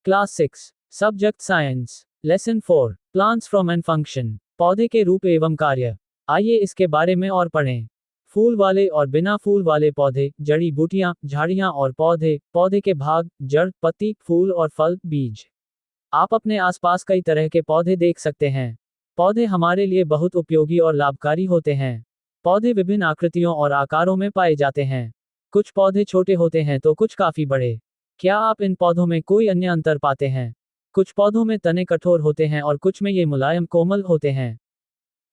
Class 6 subject science lesson 4 plants from and function पौधे के रूप एवं कार्य। आइए इसके बारे में और पढ़ें। फूल वाले और बिना फूल वाले पौधे, जड़ी बूटियां, झाड़ियां और पौधे, पौधे के भाग, जड़, पत्ती, फूल और फल, बीज। आप अपने आसपास कई तरह के पौधे देख सकते हैं। पौधे हमारे लिए बहुत उपयोगी और लाभकारी होते हैं। पौधे विभिन्न आकृतियों और आकारों में पाए जाते हैं। कुछ पौधे छोटे होते हैं तो कुछ काफी बड़े। क्या आप इन पौधों में कोई अन्य अंतर पाते हैं? कुछ पौधों में तने कठोर होते हैं और कुछ में ये मुलायम कोमल होते हैं।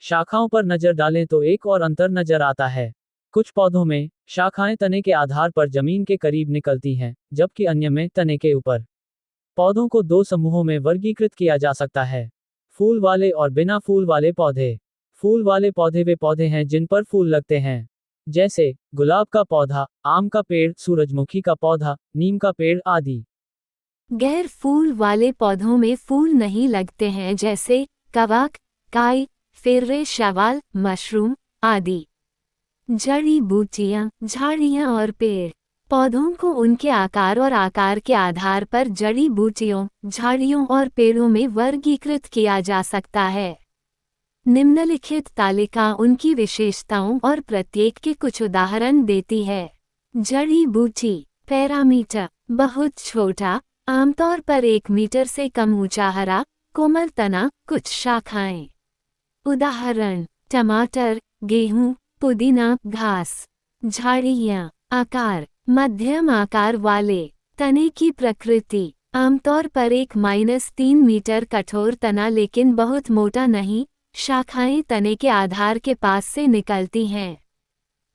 शाखाओं पर नजर डालें तो एक और अंतर नजर आता है। कुछ पौधों में शाखाएं तने के आधार पर जमीन के करीब निकलती हैं, जबकि अन्य में तने के ऊपर। पौधों को दो समूहों में वर्गीकृत किया जा सकता है, फूल वाले और बिना फूल वाले पौधे। फूल वाले पौधे वे पौधे हैं जिन पर फूल लगते हैं, जैसे गुलाब का पौधा, आम का पेड़, सूरजमुखी का पौधा, नीम का पेड़ आदि। गैर फूल वाले पौधों में फूल नहीं लगते हैं, जैसे कवक, काई, फेर्रे, शैवाल, मशरूम आदि। जड़ी बूटियां, झाड़ियां और पेड़। पौधों को उनके आकार और आकार के आधार पर जड़ी बूटियों, झाड़ियों और पेड़ों में वर्गीकृत किया जा सकता है। निम्नलिखित तालिका उनकी विशेषताओं और प्रत्येक के कुछ उदाहरण देती है। जड़ी बूटी। पैरामीटर: बहुत छोटा, आमतौर पर 1 मीटर से कम ऊंचा, हरा, कोमल तना, कुछ शाखाएं। उदाहरण: टमाटर, गेहूं, पुदीना, घास। झाड़ियां। आकार: मध्यम आकार वाले। तने की प्रकृति: आमतौर पर 1-3 मीटर कठोर तना, लेकिन बहुत मोटा नहीं। शाखाएं तने के आधार के पास से निकलती हैं।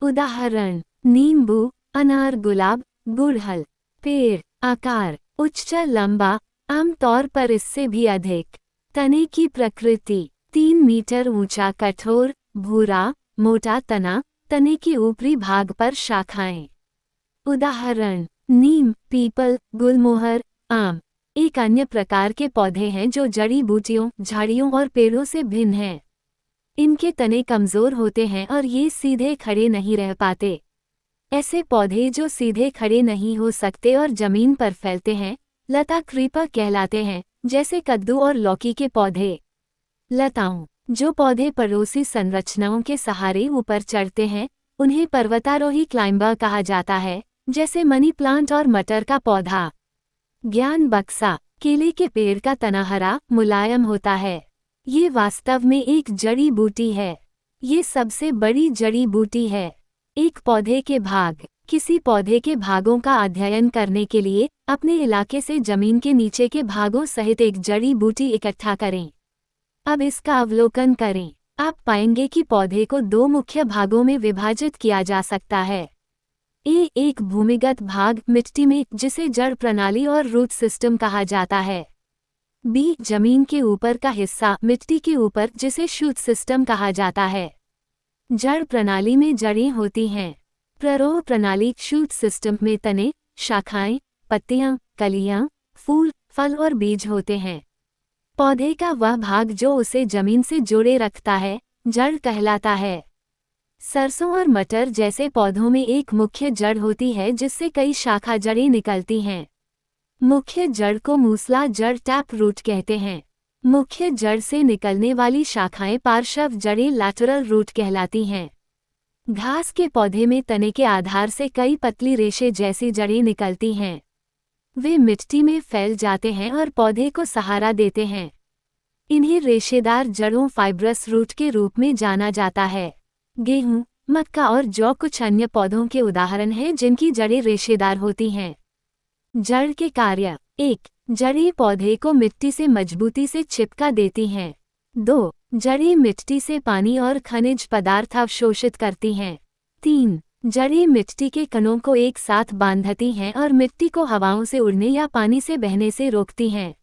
उदाहरण: नींबू, अनार, गुलाब, गुड़हल। पेड़। आकार: उच्च, लंबा, आमतौर पर इससे भी अधिक। तने की प्रकृति: 3 मीटर ऊंचा, कठोर, भूरा, मोटा तना, तने के ऊपरी भाग पर शाखाएं। उदाहरण: नीम, पीपल, गुलमोहर, आम। एक अन्य प्रकार के पौधे हैं जो जड़ी बूटियों, झाड़ियों और पेड़ों से भिन्न हैं। इनके तने कमजोर होते हैं और ये सीधे खड़े नहीं रह पाते। ऐसे पौधे जो सीधे खड़े नहीं हो सकते और जमीन पर फैलते हैं, लता क्रीपर कहलाते हैं, जैसे कद्दू और लौकी के पौधे। लताओं: जो पौधे पड़ोसी संरचनाओं के सहारे ऊपर चढ़ते हैं, उन्हें पर्वतारोही क्लाइंबर कहा जाता है, जैसे मनी प्लांट और मटर का पौधा। ज्ञान बक्सा: केले के पेड़ का तना हरा, मुलायम होता है। ये वास्तव में एक जड़ी बूटी है। ये सबसे बड़ी जड़ी बूटी है। एक पौधे के भाग: किसी पौधे के भागों का अध्ययन करने के लिए अपने इलाके से जमीन के नीचे के भागों सहित एक जड़ी बूटी इकट्ठा करें। अब इसका अवलोकन करें। आप पाएंगे कि पौधे को 2 मुख्य भागों में विभाजित किया जा सकता है। एक भूमिगत भाग, मिट्टी में, जिसे जड़ प्रणाली और रूट सिस्टम कहा जाता है। बी, जमीन के ऊपर का हिस्सा, मिट्टी के ऊपर, जिसे शूट सिस्टम कहा जाता है। जड़ प्रणाली में जड़ें होती हैं। प्ररोह प्रणाली, शूट सिस्टम में तने, शाखाएं, पत्तियां, कलियां, फूल, फल और बीज होते हैं। पौधे का वह भाग जो उसे जमीन से जोड़े रखता है, जड़ कहलाता है। सरसों और मटर जैसे पौधों में एक मुख्य जड़ होती है जिससे कई शाखा जड़ें निकलती हैं। मुख्य जड़ को मूसला जड़, टैप रूट कहते हैं। मुख्य जड़ से निकलने वाली शाखाएं पार्श्व जड़ें, लैटरल रूट कहलाती हैं। घास के पौधे में तने के आधार से कई पतली रेशे जैसी जड़ें निकलती हैं। वे मिट्टी में फैल जाते हैं और पौधे को सहारा देते हैं। इन्हें रेशेदार जड़ों, फाइब्रस रूट के रूप में जाना जाता है। गेहूं, मक्का और जौ कुछ अन्य पौधों के उदाहरण हैं जिनकी जड़ें रेशेदार होती हैं। जड़ के कार्य: 1. जड़ें पौधे को मिट्टी से मजबूती से चिपका देती हैं। 2. जड़ें मिट्टी से पानी और खनिज पदार्थ अवशोषित करती हैं। 3. जड़ें मिट्टी के कणों को एक साथ बांधती हैं और मिट्टी को हवाओं से उड़ने या पानी से बहने से रोकती हैं।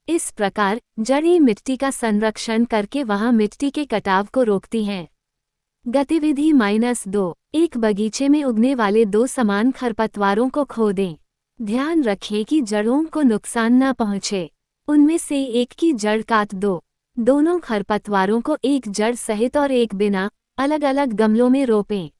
इस प्रकार जड़ें मिट्टी का संरक्षण करके वहां मिट्टी के कटाव को रोकती हैं। गतिविधि -2: एक बगीचे में उगने वाले 2 समान खरपतवारों को खोदें। ध्यान रखें कि जड़ों को नुकसान न पहुंचे। उनमें से एक की जड़ काट दो। दोनों खरपतवारों को एक जड़ सहित और एक बिना, अलग अलग गमलों में रोपें।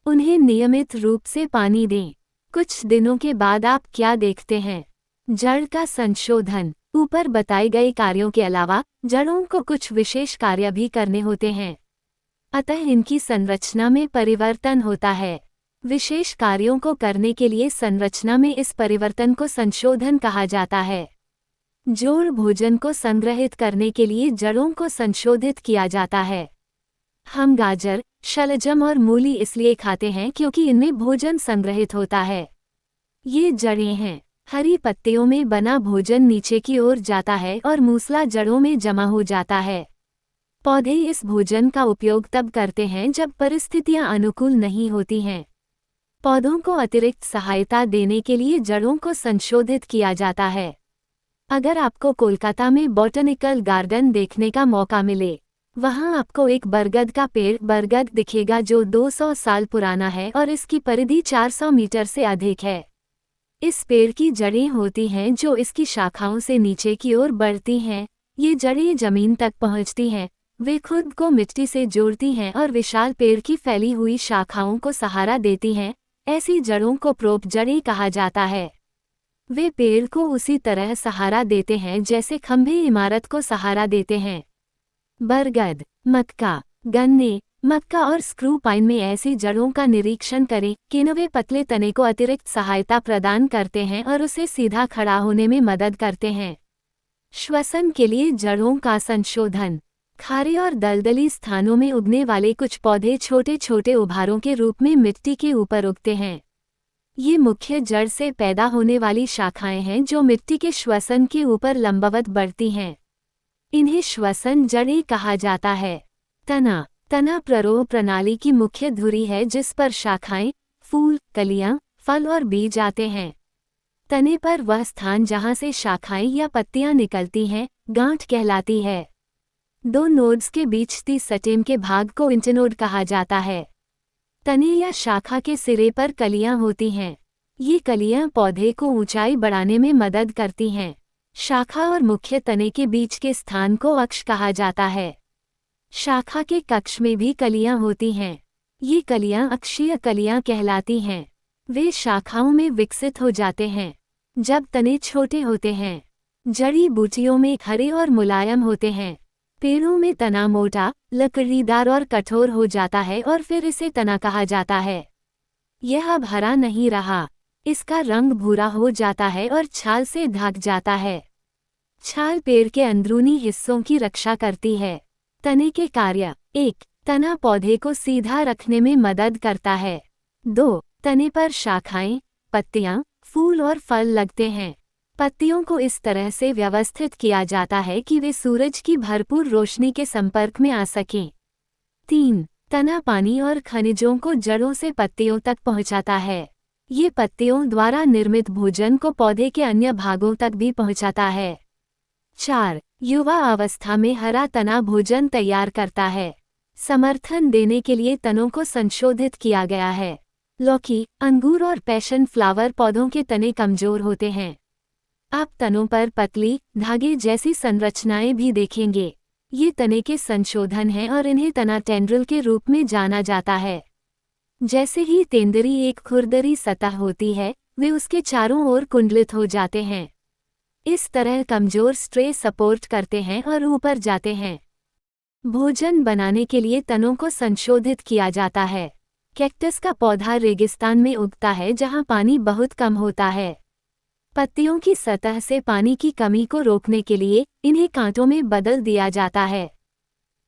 उन्हें नियमित रूप से पानी दें। कुछ दिनों के बाद आप क्या देखते हैं? जड़ का संशोधन। ऊपर बताए गए कार्यों के अलावा जड़ों को कुछ विशेष कार्य भी करने होते हैं, अतः इनकी संरचना में परिवर्तन होता है। विशेष कार्यों को करने के लिए संरचना में इस परिवर्तन को संशोधन कहा जाता है। जोड़ भोजन को संग्रहित करने के लिए जड़ों को संशोधित किया जाता है। हम गाजर, शलजम और मूली इसलिए खाते हैं क्योंकि इनमें भोजन संग्रहित होता है। ये जड़ें हैं। हरी पत्तियों में बना भोजन नीचे की ओर जाता है और मूसला जड़ों में जमा हो जाता है। पौधे इस भोजन का उपयोग तब करते हैं जब परिस्थितियां अनुकूल नहीं होती हैं। पौधों को अतिरिक्त सहायता देने के लिए जड़ों को संशोधित किया जाता है। अगर आपको कोलकाता में बॉटनिकल गार्डन देखने का मौका मिले, वहां आपको एक बरगद का पेड़ बरगद दिखेगा जो 200 साल पुराना है और इसकी परिधि 400 मीटर से अधिक है। इस पेड़ की जड़ें होती हैं जो इसकी शाखाओं से नीचे की ओर बढ़ती हैं। ये जड़ें जमीन तक पहुंचती हैं, वे खुद को मिट्टी से जोड़ती हैं और विशाल पेड़ की फैली हुई शाखाओं को सहारा देती हैं। ऐसी जड़ों को प्रोप जड़ें कहा जाता है। वे पेड़ को उसी तरह सहारा देते हैं जैसे खंभे इमारत को सहारा देते हैं। बरगद, मक्का, गन्ने, मक्का और स्क्रू पाइन में ऐसी जड़ों का निरीक्षण करें कि वे पतले तने को अतिरिक्त सहायता प्रदान करते हैं और उसे सीधा खड़ा होने में मदद करते हैं। श्वसन के लिए जड़ों का संशोधन। खारे और दलदली स्थानों में उगने वाले कुछ पौधे छोटे छोटे उभारों के रूप में मिट्टी के ऊपर उगते हैं। ये मुख्य जड़ से पैदा होने वाली शाखाएं हैं जो मिट्टी के श्वसन के ऊपर लंबवत बढ़ती हैं। इन्हें श्वसन जड़ें कहा जाता है। तना प्ररोह प्रणाली की मुख्य धुरी है जिस पर शाखाएं, फूल, कलियां, फल और बीज आते हैं। तने पर वह स्थान जहां से शाखाएं या पत्तियां निकलती हैं, गांठ कहलाती है। दो नोड्स के बीच सटेम के भाग को इंटरनोड कहा जाता है। तने या शाखा के सिरे पर कलियां होती हैं। ये कलियां पौधे को ऊंचाई बढ़ाने में मदद करती हैं। शाखा और मुख्य तने के बीच के स्थान को अक्ष कहा जाता है। शाखा के कक्ष में भी कलियां होती हैं। ये कलियां अक्षीय कलियां कहलाती हैं। वे शाखाओं में विकसित हो जाते हैं जब तने छोटे होते हैं। जड़ी बूटियों में हरे और मुलायम होते हैं। पेड़ों में तना मोटा, लकड़ीदार और कठोर हो जाता है और फिर इसे तना कहा जाता है। यह अब हरा नहीं रहा, इसका रंग भूरा हो जाता है और छाल से ढक जाता है। छाल पेड़ के अंदरूनी हिस्सों की रक्षा करती है। तने के कार्य: 1. तना पौधे को सीधा रखने में मदद करता है। 2. तने पर शाखाएं, पत्तियां, फूल और फल लगते हैं। पत्तियों को इस तरह से व्यवस्थित किया जाता है कि वे सूरज की भरपूर रोशनी के संपर्क में आ सकें। 3. तना पानी और खनिजों को जड़ों से पत्तियों तक पहुंचाता है। ये पत्तियों द्वारा निर्मित भोजन को पौधे के अन्य भागों तक भी पहुंचाता है। 4. युवा अवस्था में हरा तना भोजन तैयार करता है। समर्थन देने के लिए तनों को संशोधित किया गया है। लौकी, अंगूर और पैशन फ्लावर पौधों के तने कमजोर होते हैं। आप तनों पर पतली, धागे जैसी संरचनाएं भी देखेंगे। ये तने के संशोधन हैं और इन्हें तना टेंड्रिल के रूप में जाना जाता है। जैसे ही तेंदुरी एक खुरदरी सतह होती है, वे उसके चारों ओर कुंडलित हो जाते हैं। इस तरह कमजोर स्ट्रे सपोर्ट करते हैं और ऊपर जाते हैं। भोजन बनाने के लिए तनों को संशोधित किया जाता है। कैक्टस का पौधा रेगिस्तान में उगता है जहां पानी बहुत कम होता है। पत्तियों की सतह से पानी की कमी को रोकने के लिए इन्हें कांटों में बदल दिया जाता है।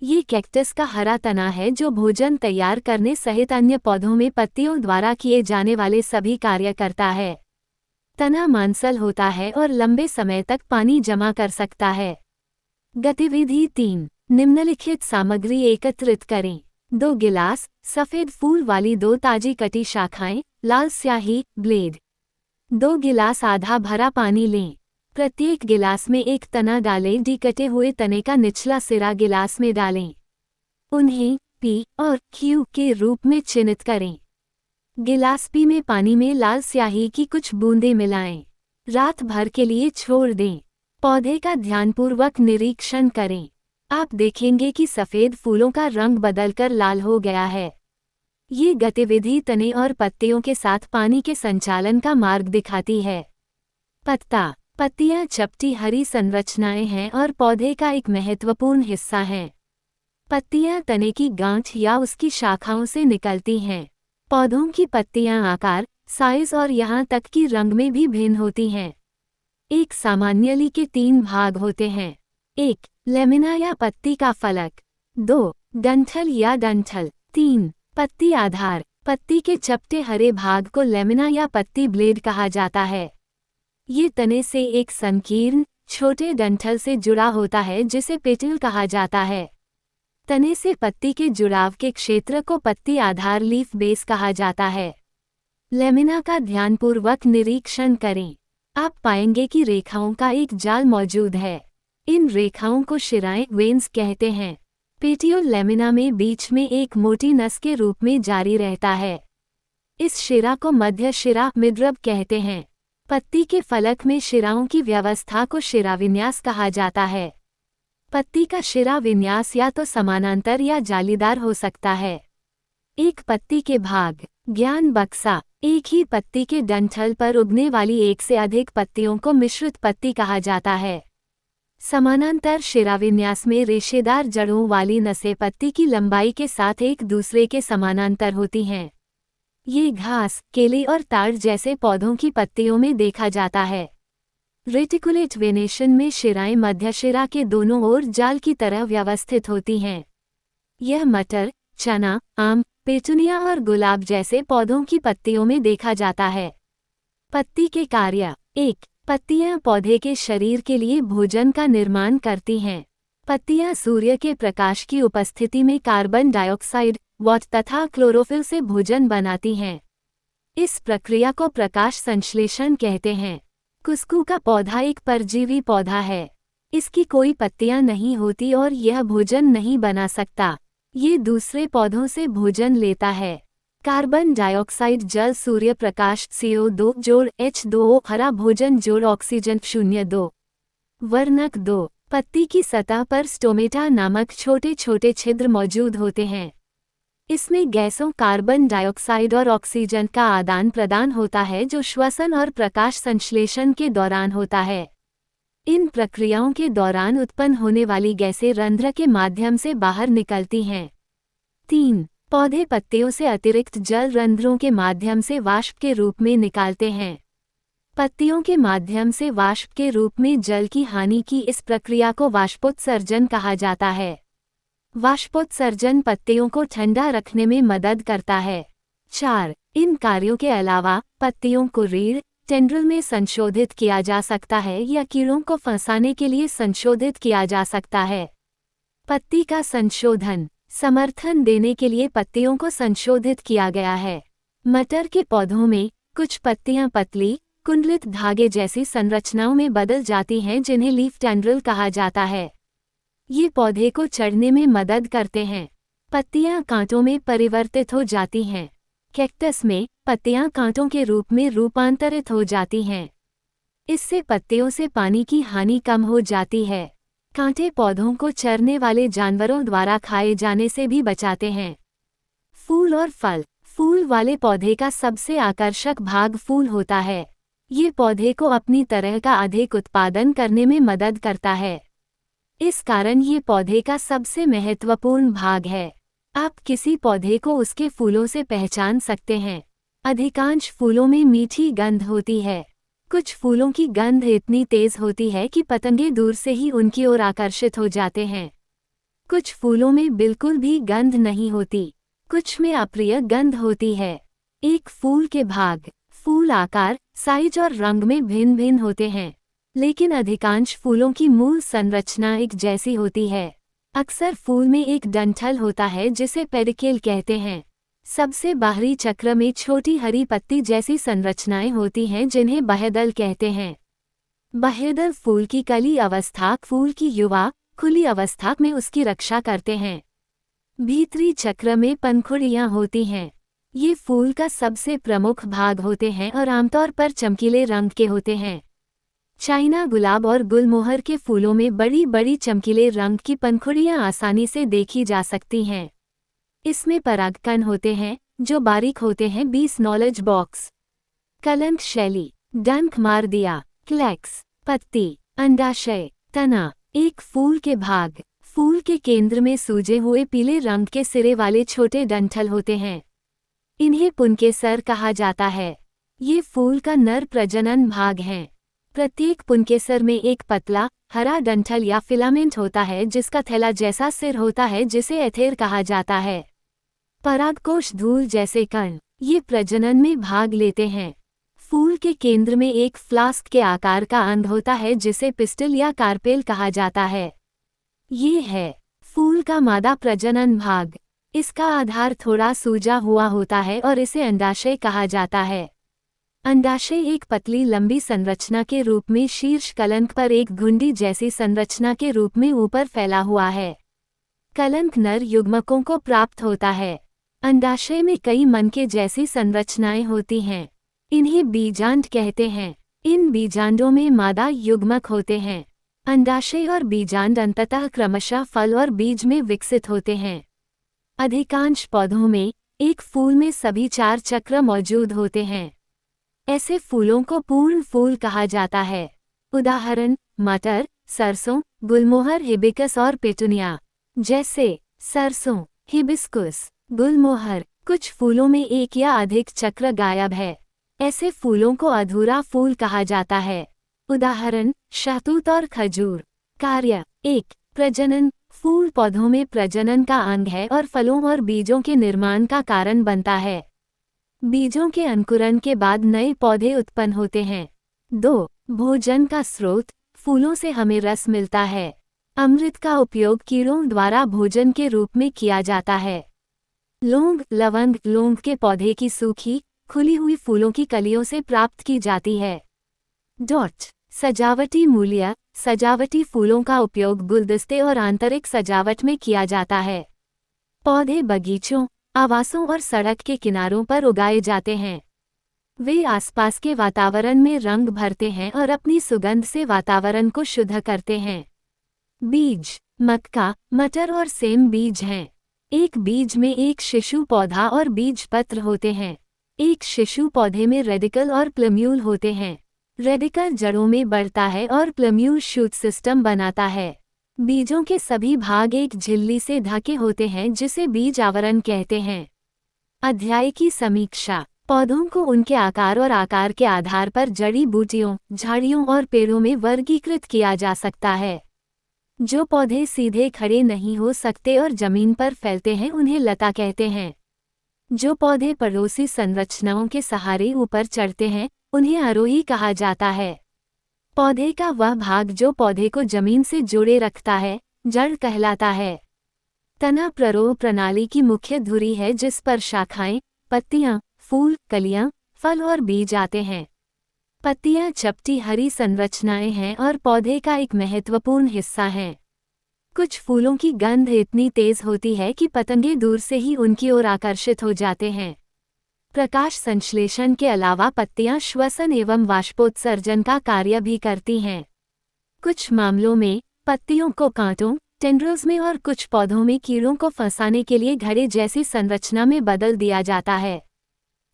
ये कैक्टस का हरा तना है जो भोजन तैयार करने सहित अन्य पौधों में पत्तियों द्वारा किए जाने वाले सभी कार्य करता है। तना मांसल होता है और लंबे समय तक पानी जमा कर सकता है। गतिविधि 3. निम्नलिखित सामग्री एकत्रित करें। 2 गिलास, सफ़ेद फूल वाली 2 ताजी कटी शाखाएं, लाल स्याही, ब्लेड। 2 गिलास आधा भरा पानी लें। प्रत्येक गिलास में एक तना डालें। कटे हुए तने का निचला सिरा गिलास में डालें। उन्हें P और Q के रूप में चिन्हित करें। गिलास P में पानी में लाल स्याही की कुछ बूंदें मिलाएं। रात भर के लिए छोड़ दें। पौधे का ध्यानपूर्वक निरीक्षण करें। आप देखेंगे कि सफ़ेद फूलों का रंग बदलकर लाल हो गया है। ये गतिविधि तने और पत्तियों के साथ पानी के संचालन का मार्ग दिखाती है। पत्तियां चपटी हरी संरचनाएं हैं और पौधे का एक महत्वपूर्ण हिस्सा हैं। पत्तियां तने की गांठ या उसकी शाखाओं से निकलती हैं। पौधों की पत्तियां आकार, साइज और यहाँ तक कि रंग में भी भिन्न होती हैं। एक सामान्य ली के 3 भाग होते हैं। 1. लेमिना या पत्ती का फलक। 2. डंठल या डंठल। 3. पत्ती आधार। पत्ती के चपटे हरे भाग को लेमिना या पत्ती ब्लेड कहा जाता है। ये तने से एक संकीर्ण, छोटे डंठल से जुड़ा होता है जिसे पेटल कहा जाता है। तने से पत्ती के जुड़ाव के क्षेत्र को पत्ती आधार लीफ बेस कहा जाता है। लेमिना का ध्यानपूर्वक निरीक्षण करें। आप पाएंगे कि रेखाओं का एक जाल मौजूद है। इन रेखाओं को शिराएं वेन्स कहते हैं। पेटियोल लेमिना में बीच में एक मोटी नस के रूप में जारी रहता है। इस शिरा को मध्य शिरा मिडरब कहते हैं। पत्ती के फलक में शिराओं की व्यवस्था को शिराविन्यास कहा जाता है। पत्ती का शिरा विन्यास या तो समानांतर या जालीदार हो सकता है। एक पत्ती के भाग। ज्ञान बक्सा। एक ही पत्ती के डंठल पर उगने वाली एक से अधिक पत्तियों को मिश्रित पत्ती कहा जाता है। समानांतर शिराविन्यास में रेशेदार जड़ों वाली नसें पत्ती की लंबाई के साथ एक दूसरे के समानांतर होती हैं। ये घास, केले और ताड़ जैसे पौधों की पत्तियों में देखा जाता है। रेटिकुलेट वेनेशन में शिराएं मध्य शिरा के दोनों ओर जाल की तरह व्यवस्थित होती हैं। यह मटर, चना, आम, पेटुनिया और गुलाब जैसे पौधों की पत्तियों में देखा जाता है। पत्ती के कार्य। 1. पत्तियां पौधे के शरीर के लिए भोजन का निर्माण करती हैं। पत्तियां सूर्य के प्रकाश की उपस्थिति में कार्बन डाइऑक्साइड, वॉट तथा क्लोरोफिल से भोजन बनाती हैं। इस प्रक्रिया को प्रकाश संश्लेषण कहते हैं। कुस्कू का पौधा एक परजीवी पौधा है। इसकी कोई पत्तियां नहीं होती और यह भोजन नहीं बना सकता। ये दूसरे पौधों से भोजन लेता है। कार्बन डाइऑक्साइड जल सूर्य प्रकाश CO2 जोड़ H2O हरा भोजन जोड़ ऑक्सीजन 0.2। वर्णक 2. पत्ती की सतह पर स्टोमेटा नामक छोटे छोटे छिद्र मौजूद होते हैं। इसमें गैसों कार्बन डाइऑक्साइड और ऑक्सीजन का आदान प्रदान होता है जो श्वसन और प्रकाश संश्लेषण के दौरान होता है। इन प्रक्रियाओं के दौरान उत्पन्न होने वाली गैसें रंध्र के माध्यम से बाहर निकलती हैं। 3. पौधे पत्तियों से अतिरिक्त जल रंध्रों के माध्यम से वाष्प के रूप में निकालते हैं। पत्तियों के माध्यम से वाष्प के रूप में जल की हानि की इस प्रक्रिया को वाष्पोत्सर्जन कहा जाता है। वाष्पोत्सर्जन पत्तियों को ठंडा रखने में मदद करता है। 4. इन कार्यों के अलावा पत्तियों को रीढ़, टेंड्रिल में संशोधित किया जा सकता है या कीड़ों को फंसाने के लिए संशोधित किया जा सकता है। पत्ती का संशोधन। समर्थन देने के लिए पत्तियों को संशोधित किया गया है। मटर के पौधों में कुछ पत्तियां पतली, कुंडलित धागे जैसी संरचनाओं में बदल जाती हैं जिन्हें लीफ टेंड्रिल कहा जाता है। ये पौधे को चढ़ने में मदद करते हैं। पत्तियां कांटों में परिवर्तित हो जाती हैं। कैक्टस में पत्तियां कांटों के रूप में रूपांतरित हो जाती हैं। इससे पत्तियों से पानी की हानि कम हो जाती है। कांटे पौधों को चरने वाले जानवरों द्वारा खाए जाने से भी बचाते हैं। फूल और फल। फूल वाले पौधे का सबसे आकर्षक भाग फूल होता है। ये पौधे को अपनी तरह का अधिक उत्पादन करने में मदद करता है। इस कारण ये पौधे का सबसे महत्वपूर्ण भाग है। आप किसी पौधे को उसके फूलों से पहचान सकते हैं। अधिकांश फूलों में मीठी गंध होती है। कुछ फूलों की गंध इतनी तेज होती है कि पतंगे दूर से ही उनकी ओर आकर्षित हो जाते हैं। कुछ फूलों में बिल्कुल भी गंध नहीं होती। कुछ में अप्रिय गंध होती है। एक फूल के भाग। फूल आकार, साइज और रंग में भिन्न भिन्न होते हैं, लेकिन अधिकांश फूलों की मूल संरचना एक जैसी होती है। अक्सर फूल में एक डंठल होता है जिसे पेडिकेल कहते हैं। सबसे बाहरी चक्र में छोटी हरी पत्ती जैसी संरचनाएं होती हैं जिन्हें बाह्यदल कहते हैं। बाह्यदल फूल की कली अवस्था फूल की युवा खुली अवस्था में उसकी रक्षा करते हैं। भीतरी चक्र में पंखुड़ियां होती हैं। ये फूल का सबसे प्रमुख भाग होते हैं और आमतौर पर चमकीले रंग के होते हैं। चाइना गुलाब और गुलमोहर के फूलों में बड़ी बड़ी चमकीले रंग की पंखुड़ियां आसानी से देखी जा सकती हैं। इसमें परागकण होते हैं जो बारीक होते हैं। 20 नॉलेज बॉक्स। कलंक शैली। डंक मार दिया। क्लैक्स। पत्ती, अंडाशय, तना। एक फूल के भाग। फूल के केंद्र में सूजे हुए पीले रंग के सिरे वाले छोटे डंठल होते हैं। इन्हें पुंकेसर कहा जाता है। ये फूल का नर प्रजनन भाग हैं। प्रत्येक पुंकेसर में एक पतला हरा डंठल या फिलामेंट होता है जिसका थैला जैसा सिर होता है जिसे एथेर कहा जाता है। परागकोश धूल जैसे कण ये प्रजनन में भाग लेते हैं। फूल के केंद्र में एक फ्लास्क के आकार का अंग होता है जिसे पिस्टल या कार्पेल कहा जाता है। ये है फूल का मादा प्रजनन भाग। इसका आधार थोड़ा सूजा हुआ होता है और इसे अंडाशय कहा जाता है। अंडाशय एक पतली लंबी संरचना के रूप में शीर्ष कलंक पर एक घुंडी जैसी संरचना के रूप में ऊपर फैला हुआ है। कलंक नर युग्मकों को प्राप्त होता है। अंडाशय में कई मनके जैसी संरचनाएं होती हैं। इन्हें बीजांड कहते हैं। इन बीजांडों में मादा युग्मक होते हैं। अंडाशय और बीजांड अंततः क्रमशः फल और बीज में विकसित होते हैं। अधिकांश पौधों में एक फूल में सभी 4 चक्र मौजूद होते हैं। ऐसे फूलों को पूर्ण फूल कहा जाता है। उदाहरण मटर, सरसों, गुलमोहर, हिबिस्कस और पेटूनिया। जैसे सरसों, हिबिस्कुस, गुलमोहर। कुछ फूलों में एक या अधिक चक्र गायब है। ऐसे फूलों को अधूरा फूल कहा जाता है। उदाहरण शहतूत और खजूर। कार्य 1. प्रजनन। फूल पौधों में प्रजनन का अंग है और फलों और बीजों के निर्माण का कारण बनता है। बीजों के अंकुरण के बाद नए पौधे उत्पन्न होते हैं। 2. भोजन का स्रोत। फूलों से हमें रस मिलता है। अमृत का उपयोग कीड़ों द्वारा भोजन के रूप में किया जाता है। लौंग, लवंग, लौंग के पौधे की सूखी खुली हुई फूलों की कलियों से प्राप्त की जाती है। सजावटी मूल्य। सजावटी फूलों का उपयोग गुलदस्ते और आंतरिक सजावट में किया जाता है। पौधे बगीचों, आवासों और सड़क के किनारों पर उगाए जाते हैं। वे आसपास के वातावरण में रंग भरते हैं और अपनी सुगंध से वातावरण को शुद्ध करते हैं। बीज। मक्का, मटर और सेम बीज हैं। एक बीज में एक शिशु पौधा और बीज पत्र होते हैं। एक शिशु पौधे में रेडिकल और प्लम्यूल होते हैं। रेडिकल जड़ों में बढ़ता है और प्लम्यूल शूट सिस्टम बनाता है। बीजों के सभी भाग एक झिल्ली से ढके होते हैं जिसे बीज आवरण कहते हैं। अध्याय की समीक्षा। पौधों को उनके आकार और आकार के आधार पर जड़ी बूटियों, झाड़ियों और पेड़ों में वर्गीकृत किया जा सकता है। जो पौधे सीधे खड़े नहीं हो सकते और जमीन पर फैलते हैं उन्हें लता कहते हैं। जो पौधे पड़ोसी संरचनाओं के सहारे ऊपर चढ़ते हैं उन्हें आरोही कहा जाता है। पौधे का वह भाग जो पौधे को जमीन से जोड़े रखता है जड़ कहलाता है। तना प्ररोह प्रणाली की मुख्य धुरी है जिस पर शाखाएं, पत्तियां, फूल, कलियां, फल और बीज आते हैं। पत्तियां चपटी हरी संरचनाएं हैं और पौधे का एक महत्वपूर्ण हिस्सा हैं। कुछ फूलों की गंध इतनी तेज होती है कि पतंगे दूर से ही उनकी ओर आकर्षित हो जाते हैं। प्रकाश संश्लेषण के अलावा पत्तियां श्वसन एवं वाष्पोत्सर्जन का कार्य भी करती हैं। कुछ मामलों में पत्तियों को कांटों, टेंड्रिल्स में और कुछ पौधों में कीड़ों को फंसाने के लिए घड़े जैसी संरचना में बदल दिया जाता है।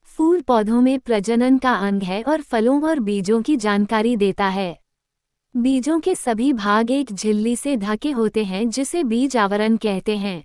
फूल पौधों में प्रजनन का अंग है और फलों और बीजों की जानकारी देता है। बीजों के सभी भाग एक झिल्ली से ढके होते हैं जिसे बीज आवरण कहते हैं।